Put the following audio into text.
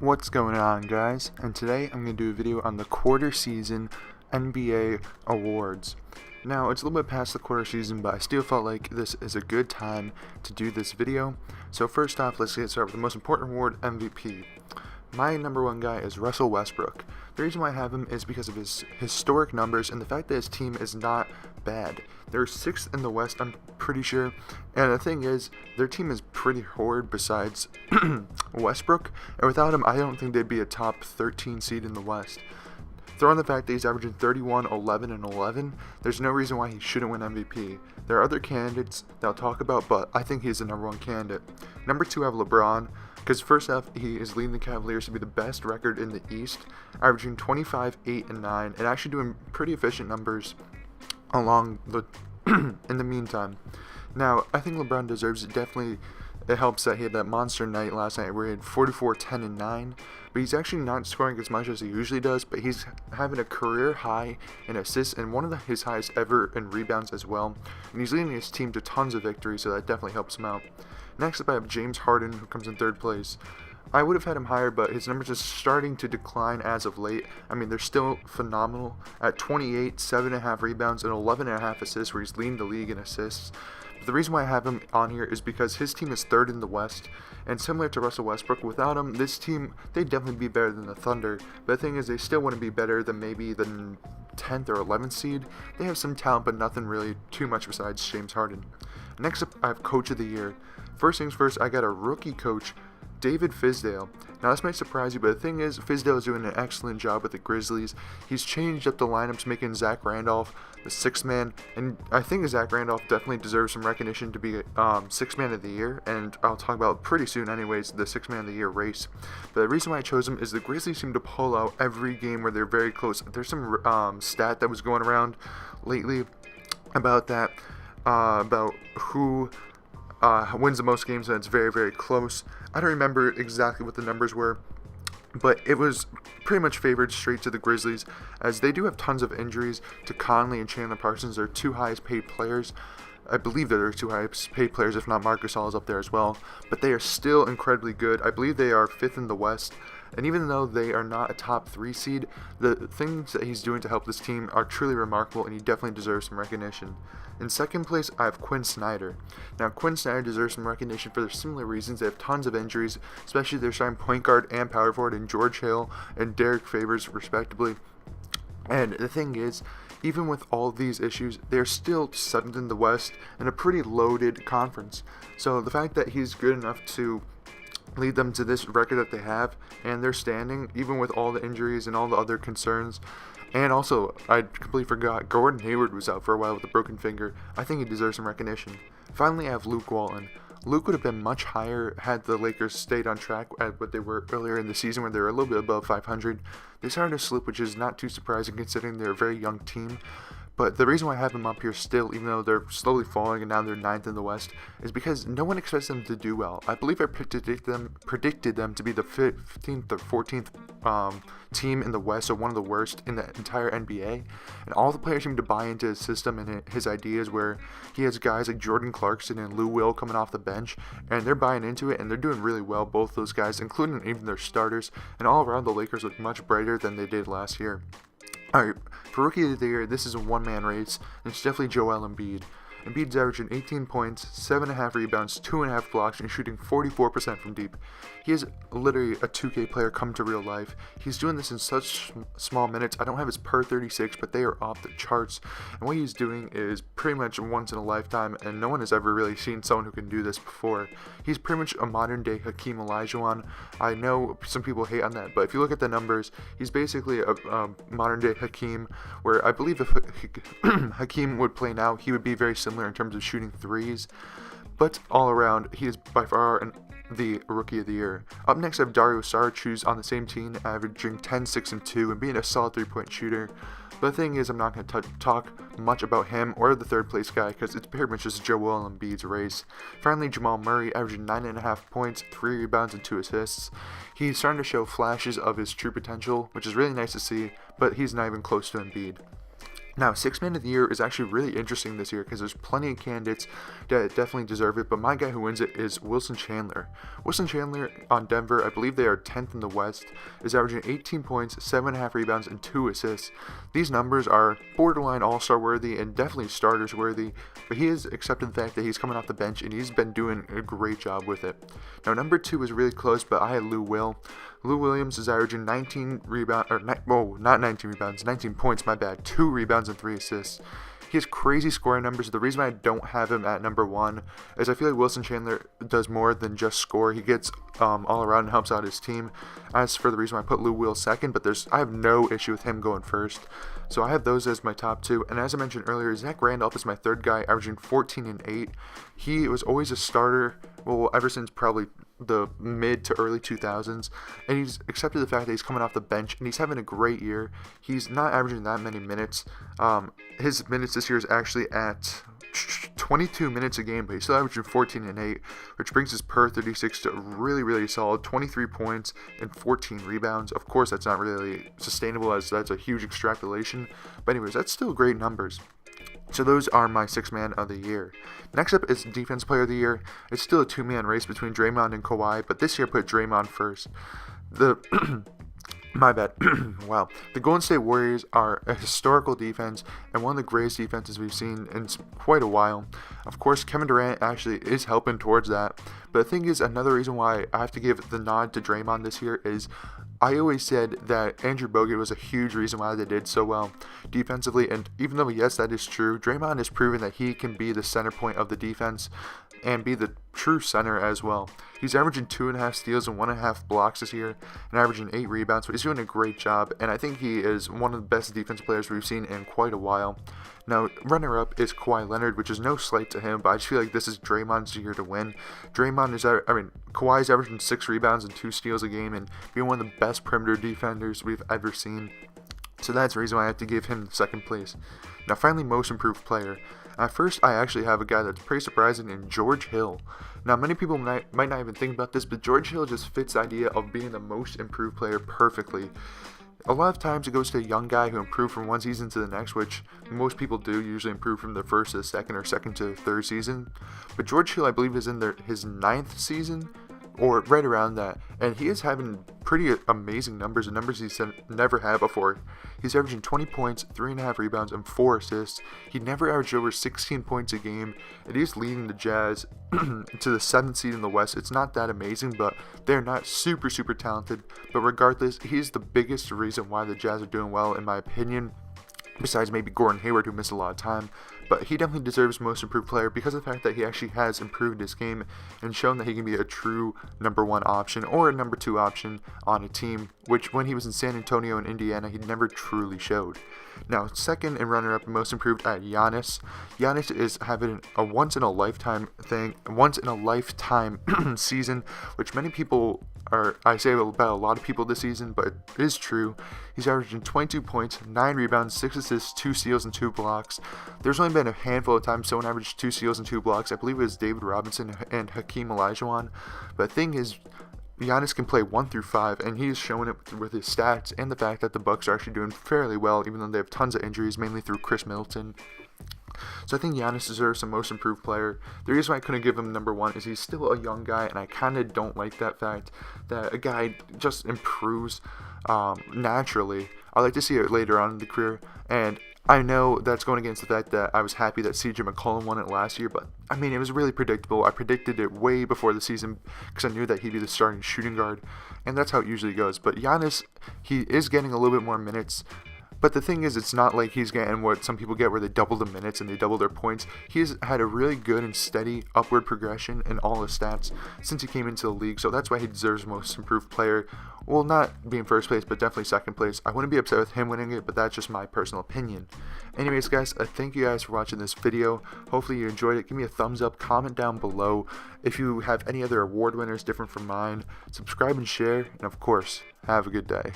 What's going on, guys? And today I'm going to do a video on the quarter season NBA awards. Now, it's a little bit past the quarter season, but I still felt like this is a good time to do this video. So first off, let's get started with the most important award, MVP. My number one guy is Russell Westbrook. The reason why I have him is because of his historic numbers and the fact that his team is not bad. They're 6th in the West, I'm pretty sure. And the thing is, their team is pretty horrid besides Westbrook. And without him, I don't think they'd be a top 13 seed in the West. Throw in the fact that he's averaging 31, 11, and 11, there's no reason why he shouldn't win MVP. There are other candidates that I'll talk about, but I think he's the number one candidate. Number 2, I have LeBron, because first off, he is leading the Cavaliers to be the best record in the East, averaging 25, 8, and 9, and actually doing pretty efficient numbers along the in the meantime. Now, I think LeBron deserves it. Definitely, it helps that he had that monster night last night where he had 44, 10, and 9. But he's actually not scoring as much as he usually does, but he's having a career high in assists and one of his highest ever in rebounds as well. And he's leading his team to tons of victories, so that definitely helps him out. Next up, I have James Harden, who comes in 3rd place. I would have had him higher, but his numbers are starting to decline as of late. I mean, they're still phenomenal at 28, 7.5 rebounds, and 11.5 assists, where he's leading the league in assists. But the reason why I have him on here is because his team is 3rd in the West, and similar to Russell Westbrook, without him, this team, they'd definitely be better than the Thunder. But the thing is, they still wouldn't be better than maybe the 10th or 11th seed. They have some talent, but nothing really too much besides James Harden. Next up, I have Coach of the Year. First things first, I got a rookie coach, David Fizdale. Now, this might surprise you, but the thing is, Fizdale is doing an excellent job with the Grizzlies. He's changed up the lineups, making Zach Randolph the 6th man, and I think Zach Randolph definitely deserves some recognition to be 6th man of the year, and I'll talk about pretty soon anyways, the 6th man of the year race. But the reason why I chose him is the Grizzlies seem to pull out every game where they're very close. There's some stat that was going around lately about that, about who wins the most games, and it's very, very close. I don't remember exactly what the numbers were, but it was pretty much favored straight to the Grizzlies, as they do have tons of injuries to Conley and Chandler Parsons, their 2 highest paid players. I believe that they're 2 highest paid players, if not Marc Gasol is up there as well, but they are still incredibly good. I believe they are 5th in the West, and even though they are not a top 3 seed, the things that he's doing to help this team are truly remarkable, and he definitely deserves some recognition. In 2nd place, I have Quinn Snyder. Now, Quinn Snyder deserves some recognition for similar reasons. They have tons of injuries, especially their starting point guard and power forward in George Hill and Derek Favors, respectively. And the thing is, even with all these issues, they're still 7th in the West in a pretty loaded conference. So the fact that he's good enough to lead them to this record that they have, and they're standing, even with all the injuries and all the other concerns. And also, I completely forgot, Gordon Hayward was out for a while with a broken finger. I think he deserves some recognition. Finally, I have Luke Walton. Luke would have been much higher had the Lakers stayed on track at what they were earlier in the season, where they were a little bit above 500. They started to slip, which is not too surprising considering they're a very young team. But the reason why I have them up here still, even though they're slowly falling and now they're 9th in the West, is because no one expects them to do well. I believe I predicted them to be the 15th or 14th team in the West, so one of the worst in the entire NBA. And all the players seem to buy into his system and his ideas, where he has guys like Jordan Clarkson and Lou Will coming off the bench, and they're buying into it, and they're doing really well, both those guys, including even their starters. And all around, the Lakers look much brighter than they did last year. Alright, for Rookie of the Year, this is a one-man race, and it's definitely Joel Embiid. Embiid's averaging 18 points, 7.5 rebounds, 2.5 blocks, and shooting 44% from deep. He is literally a 2K player come to real life. He's doing this in such small minutes. I don't have his per 36, but they are off the charts. And what he's doing is pretty much once in a lifetime, and no one has ever really seen someone who can do this before. He's pretty much a modern-day Hakeem Olajuwon. I know some people hate on that, but if you look at the numbers, he's basically a modern-day Hakeem, where I believe if Hakeem would play now, he would be very similar in terms of shooting threes, but all around, he is by far the Rookie of the Year. Up next, I have Dario Saric, who's on the same team, averaging 10, 6, and 2, and being a solid 3-point shooter. But the thing is, I'm not going to talk much about him or the 3rd place guy, because it's pretty much just Joel Embiid's race. Finally, Jamal Murray, averaging 9.5 points, 3 rebounds, and 2 assists. He's starting to show flashes of his true potential, which is really nice to see, but he's not even close to Embiid. Now, Sixth Man of the Year is actually really interesting this year because there's plenty of candidates that definitely deserve it, but my guy who wins it is Wilson Chandler. Wilson Chandler on Denver, I believe they are 10th in the West, is averaging 18 points, 7.5 rebounds, and 2 assists. These numbers are borderline all-star worthy and definitely starters worthy, but he has accepted the fact that he's coming off the bench and he's been doing a great job with it. Now, number 2 is really close, but I had Lou Will. Lou Williams is averaging 19 points, my bad, 2 rebounds and 3 assists. He has crazy scoring numbers. The reason why I don't have him at number 1 is I feel like Wilson Chandler does more than just score. He gets all around and helps out his team. As for the reason why I put Lou Will second, but I have no issue with him going first. So I have those as my top 2. And as I mentioned earlier, Zach Randolph is my 3rd guy, averaging 14 and 8. He was always a starter, well, ever since probably the mid to early 2000s, and he's accepted the fact that he's coming off the bench and he's having a great year. He's not averaging that many minutes. His minutes this year is actually at 22 minutes a game, but he's still averaging 14 and 8, which brings his per 36 to really, really solid 23 points and 14 rebounds. Of course, that's not really sustainable, as that's a huge extrapolation, but anyways, that's still great numbers. So those are my 6th man of the year. Next up is Defense Player of the Year. It's still a 2-man race between Draymond and Kawhi, but this year I put Draymond first. My bad. Wow. The Golden State Warriors are a historical defense and one of the greatest defenses we've seen in quite a while. Of course, Kevin Durant actually is helping towards that. But the thing is, another reason why I have to give the nod to Draymond this year is I always said that Andrew Bogut was a huge reason why they did so well defensively. And even though, yes, that is true, Draymond has proven that he can be the center point of the defense and be the true center as well. He's averaging 2.5 steals and 1.5 blocks this year and averaging 8 rebounds, so he's doing a great job, and I think he is one of the best defensive players we've seen in quite a while. Now, runner-up is Kawhi Leonard, which is no slight to him, but I just feel like this is Draymond's year to win. Kawhi's averaging 6 rebounds and 2 steals a game and being one of the best perimeter defenders we've ever seen. So that's the reason why I have to give him second place. Now, finally, most improved player. First, I actually have a guy that's pretty surprising in George Hill. Now, many people might not even think about this, but George Hill just fits the idea of being the most improved player perfectly. A lot of times it goes to a young guy who improved from one season to the next, which most people do usually improve from the first to the second or second to the third season. But George Hill, I believe, is in his 9th season, or right around that, and he is having pretty amazing numbers, and numbers he's never had before. He's averaging 20 points, 3.5 rebounds, and 4 assists. He never averaged over 16 points a game, and he's leading the Jazz to the 7th seed in the West. It's not that amazing, but they're not super talented. But regardless, he's the biggest reason why the Jazz are doing well, in my opinion. Besides maybe Gordon Hayward, who missed a lot of time. But he definitely deserves most improved player because of the fact that he actually has improved his game and shown that he can be a true number 1 option or a number 2 option on a team, which when he was in San Antonio and Indiana, he never truly showed. Now, second and runner-up most improved at Giannis. Giannis is having a once-in-a-lifetime season, which many people I say about a lot of people this season, but it is true. He's averaging 22 points, 9 rebounds, 6 assists, 2 steals, and 2 blocks. There's only been a handful of times someone averaged 2 steals and 2 blocks. I believe it was David Robinson and Hakeem Olajuwon. But the thing is, Giannis can play 1 through 5, and he's showing it with his stats and the fact that the Bucks are actually doing fairly well, even though they have tons of injuries, mainly through Chris Middleton. So I think Giannis deserves the most improved player. The reason why I couldn't give him number 1 is he's still a young guy, and I kind of don't like that fact that a guy just improves naturally. I like to see it later on in the career, and I know that's going against the fact that I was happy that CJ McCollum won it last year, but I mean, it was really predictable. I predicted it way before the season because I knew that he'd be the starting shooting guard, and that's how it usually goes. But Giannis, he is getting a little bit more minutes. But the thing is, it's not like he's getting what some people get where they double the minutes and they double their points. He's had a really good and steady upward progression in all his stats since he came into the league. So that's why he deserves most improved player. Well, not being first place, but definitely second place. I wouldn't be upset with him winning it, but that's just my personal opinion. Anyways, guys, thank you guys for watching this video. Hopefully you enjoyed it. Give me a thumbs up, comment down below if you have any other award winners different from mine. Subscribe and share, and of course, have a good day.